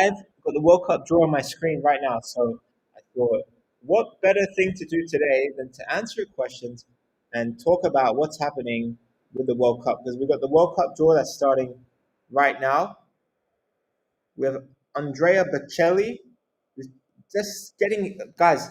live. I've got the World Cup draw on my screen right now. So I thought, what better thing to do today than to answer your questions and talk about what's happening with the World Cup? Because we've got the World Cup draw that's starting right now. We have Andrea Bocelli, who's just getting, guys,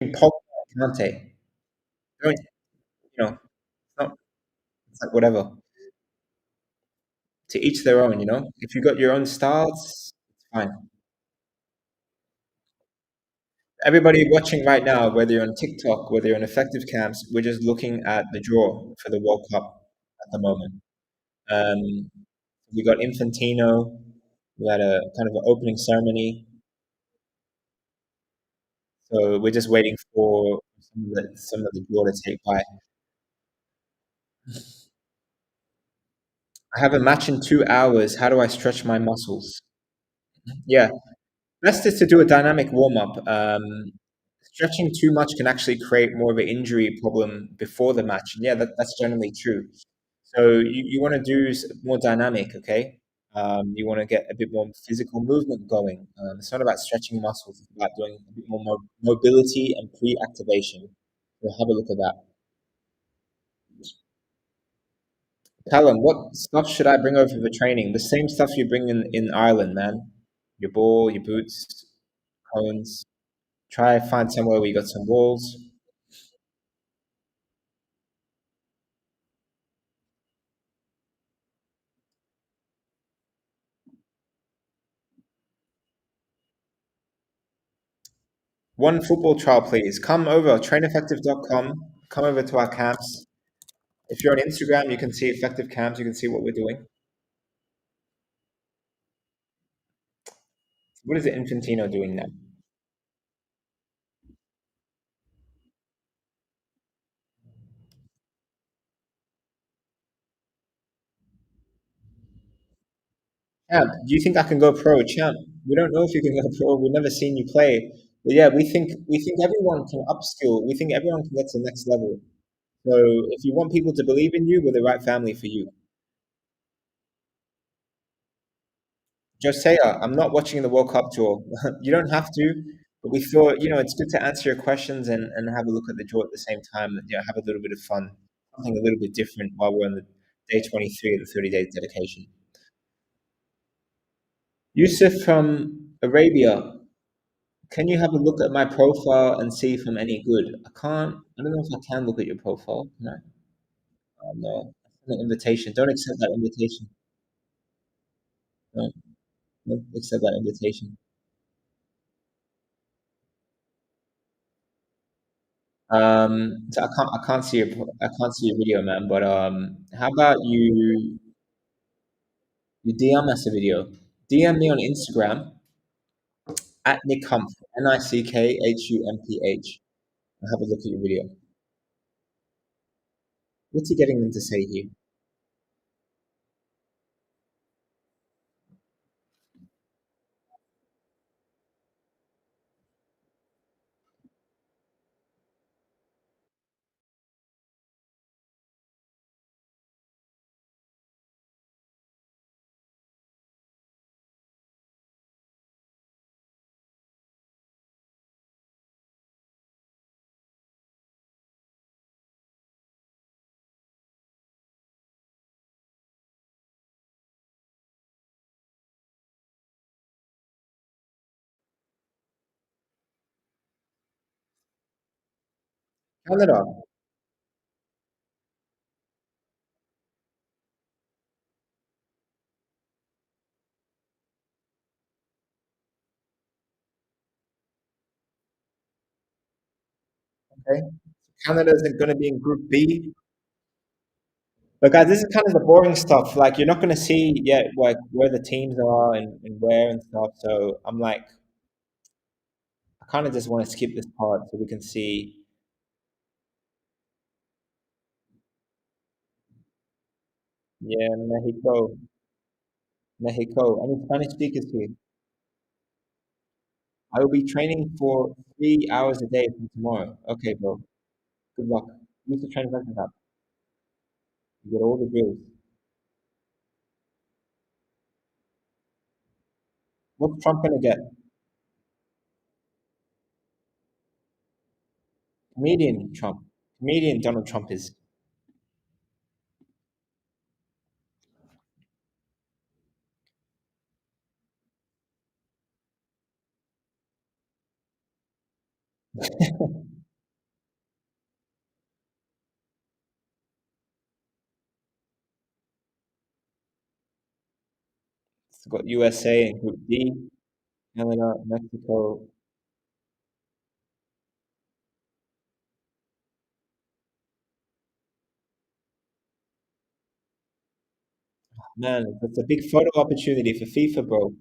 Pogba, Kante. Don't, it's not, it's like whatever. To each their own, you know? If you got your own styles, it's fine. Everybody watching right now, whether you're on TikTok, whether you're on effective camps, we're just looking at the draw for the World Cup at the moment. Um, we got Infantino. We had a kind of an opening ceremony, so we're just waiting for some of the draw to take by. I have a match in 2 hours. How do I stretch my muscles? Yeah, best is to do a dynamic warm up. Stretching too much can actually create more of an injury problem before the match. And yeah, that's generally true. So you want to do more dynamic, okay? You want to get a bit more physical movement going. It's not about stretching muscles, it's about doing a bit more mobility and pre activation. So have a look at that. Callum, what stuff should I bring over for training? The same stuff you bring in Ireland, man. Your ball, your boots, cones. Try find somewhere where you got some walls. One football trial, please. Come over, traineffective.com. Come over to our camps. If you're on Instagram, you can see effective camps. You can see what we're doing. What is Infantino doing now? Champ, do you think I can go pro? Champ, we don't know if you can go pro. We've never seen you play. But yeah, we think everyone can upskill. We think everyone can get to the next level. So if you want people to believe in you, we're the right family for you. Josiah, I'm not watching the World Cup draw. You don't have to, but we thought, it's good to answer your questions and have a look at the draw at the same time. Have a little bit of fun, something a little bit different while we're on the day 23 of the 30 days dedication. Yusuf from Arabia, can you have a look at my profile and see if I'm any good? I don't know if I can look at your profile. Can I? No. An invitation. Don't accept that invitation. Don't accept that invitation. So I can't see your video, man. But how about you DM us a video? DM me on Instagram at Nick Humph, NickHumph. And have a look at your video. What's he getting them to say here? Canada. Okay. Canada isn't going to be in Group B. But guys, this is kind of the boring stuff. Like you're not going to see yet like where the teams are and where and stuff. So I'm like, I kind of just want to skip this part so we can see. Yeah, Mexico, Mexico. Any Spanish speakers here? I will be training for 3 hours a day from tomorrow. Okay, bro. Good luck. Use the training record app. You get all the drills. What's Trump gonna get? Comedian Trump. Comedian Donald Trump is. It's got USA in Group D, Canada, Mexico. Man, that's a big photo opportunity for FIFA, bro.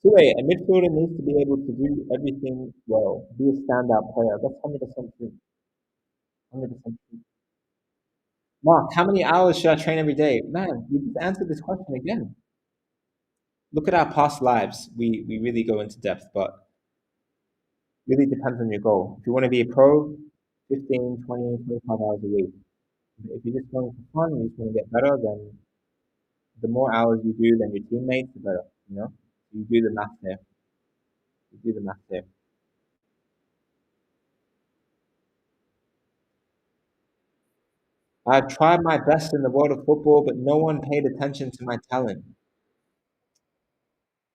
So wait, a midfielder needs to be able to do everything well, be a standout player. That's 100% true. 100% true. Mark, how many hours should I train every day? Man, you just answered this question again. Look at our past lives. We really go into depth, but really depends on your goal. If you want to be a pro, 15, 20, 25 hours a week. If you're just going for fun, you just want to get better, then the more hours you do than your teammates, the better. You know, you do the math there. You do the math there. I've tried my best in the world of football, but no one paid attention to my talent.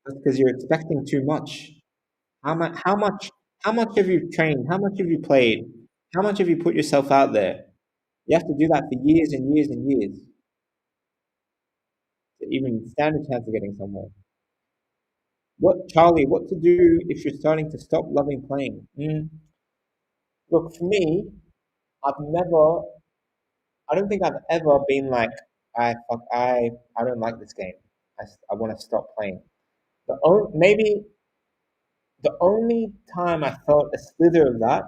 That's because you're expecting too much. How much? How much? How much have you trained? How much have you played? How much have you put yourself out there? You have to do that for years and years and years to even stand a chance of getting somewhere. What, Charlie? What to do if you're starting to stop loving playing? Look, for me, I've never. I don't think I've ever been like, I don't like this game. I want to stop playing. Maybe the only time I felt a slither of that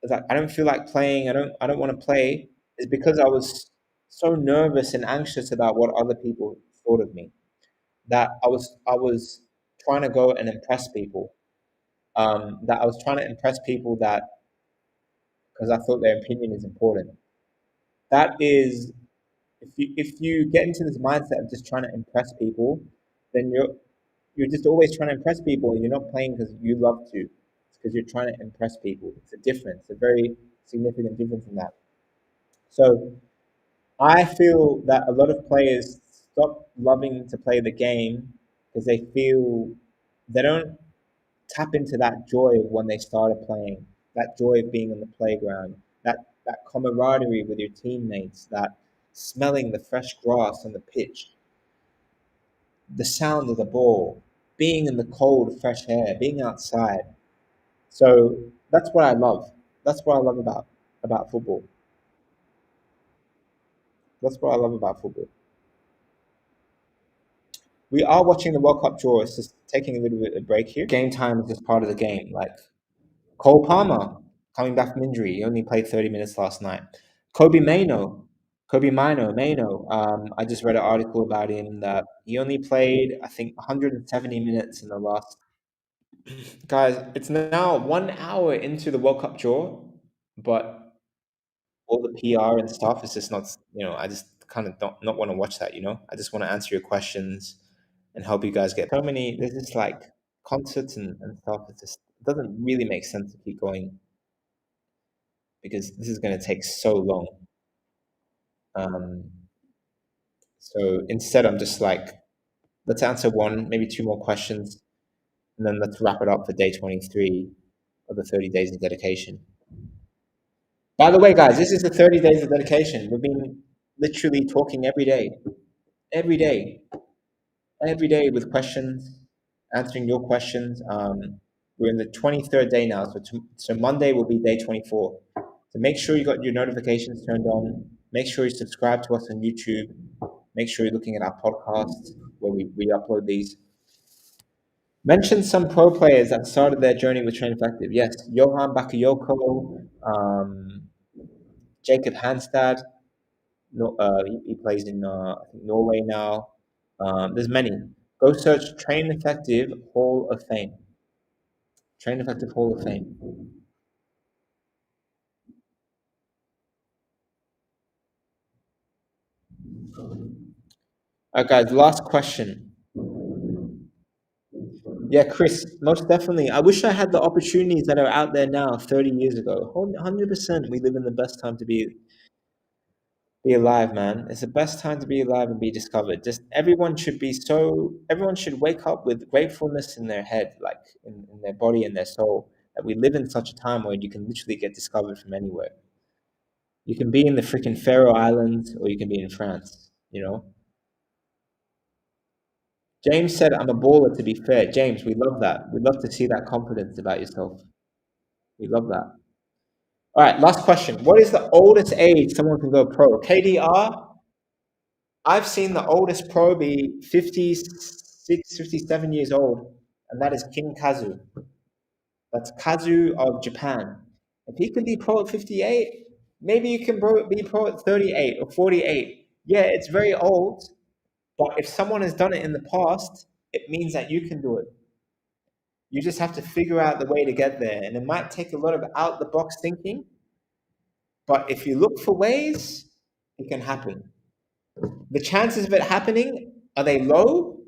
is like I don't feel like playing. I don't want to play. Is because I was so nervous and anxious about what other people thought of me that I was trying to go and impress people. That I was trying to impress people that because I thought their opinion is important. That is if you get into this mindset of just trying to impress people, then you're just always trying to impress people and you're not playing because you love to. It's because you're trying to impress people. It's a difference, a very significant difference in that. So I feel that a lot of players stop loving to play the game because they feel they don't tap into that joy of when they started playing, that joy of being on the playground, that camaraderie with your teammates, that smelling the fresh grass on the pitch, the sound of the ball, being in the cold, fresh air, being outside. So that's what I love. That's what I love about football. That's what I love about football. We are watching the World Cup draw. It's just taking a little bit of break here. Game time is just part of the game. Like Cole Palmer coming back from injury. He only played 30 minutes last night. Kobe Mano. Mano. I just read an article about him that he only played, I think, 170 minutes in the last. Guys, it's now 1 hour into the World Cup draw, but all the PR and stuff is just not, I just kind of don't not want to watch that, I just want to answer your questions and help you guys get so many. There's just like concerts and stuff. It doesn't really make sense to keep going because this is going to take so long. Um, So instead, I'm just like, let's answer one, maybe two more questions, and then let's wrap it up for day 23 of the 30 days of dedication. By the way, guys, this is the 30 days of dedication. We've been literally talking every day, every day with questions, answering your questions. We're in the 23rd day now, so Monday will be day 24. So make sure you got your notifications turned on. Make sure you subscribe to us on YouTube. Make sure you're looking at our podcast where we upload these. Mention some pro players that started their journey with Train Effective. Yes, Johan Bakayoko, Jacob Hanstad. No, he plays in I think Norway now. There's many. Go search Train Effective Hall of Fame. Train Effective Hall of Fame. All right, guys. Last question. Yeah, Chris, most definitely. I wish I had the opportunities that are out there now 30 years ago. 100%. We live in the best time to be alive, man. It's the best time to be alive and be discovered. Just everyone should wake up with gratefulness in their head, like in their body and their soul. That we live in such a time where you can literally get discovered from anywhere. You can be in the freaking Faroe Islands or you can be in France, you know? James said, I'm a baller to be fair. James, we love that. We love to see that confidence about yourself. We love that. All right, last question. What is the oldest age someone can go pro? KDR, I've seen the oldest pro be 56, 57 years old, and that is King Kazu. That's Kazu of Japan. If he can be pro at 58, maybe you can be pro at 38 or 48. Yeah, it's very old, but if someone has done it in the past, it means that you can do it. You just have to figure out the way to get there. And it might take a lot of out the box thinking, but if you look for ways, it can happen. The chances of it happening, are they low?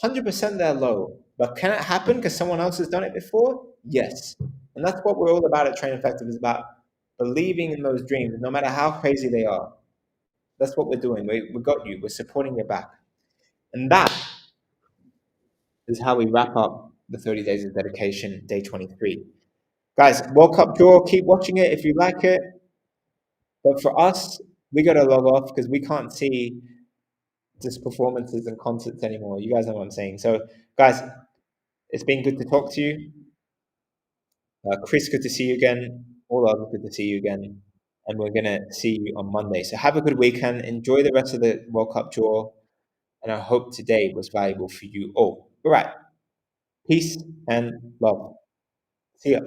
100% they're low. But can it happen because someone else has done it before? Yes. And that's what we're all about at Train Effective, is about believing in those dreams, no matter how crazy they are. That's what we're doing. We got you. We're supporting your back. And that is how we wrap up the 30 days of dedication, day 23. Guys, World Cup draw. Keep watching it if you like it. But for us, we got to log off because we can't see just performances and concerts anymore. You guys know what I'm saying. So, guys, it's been good to talk to you. Chris, good to see you again. All others, good to see you again. And we're going to see you on Monday. So, have a good weekend. Enjoy the rest of the World Cup draw. And I hope today was valuable for you all. All right. Peace and love. See ya.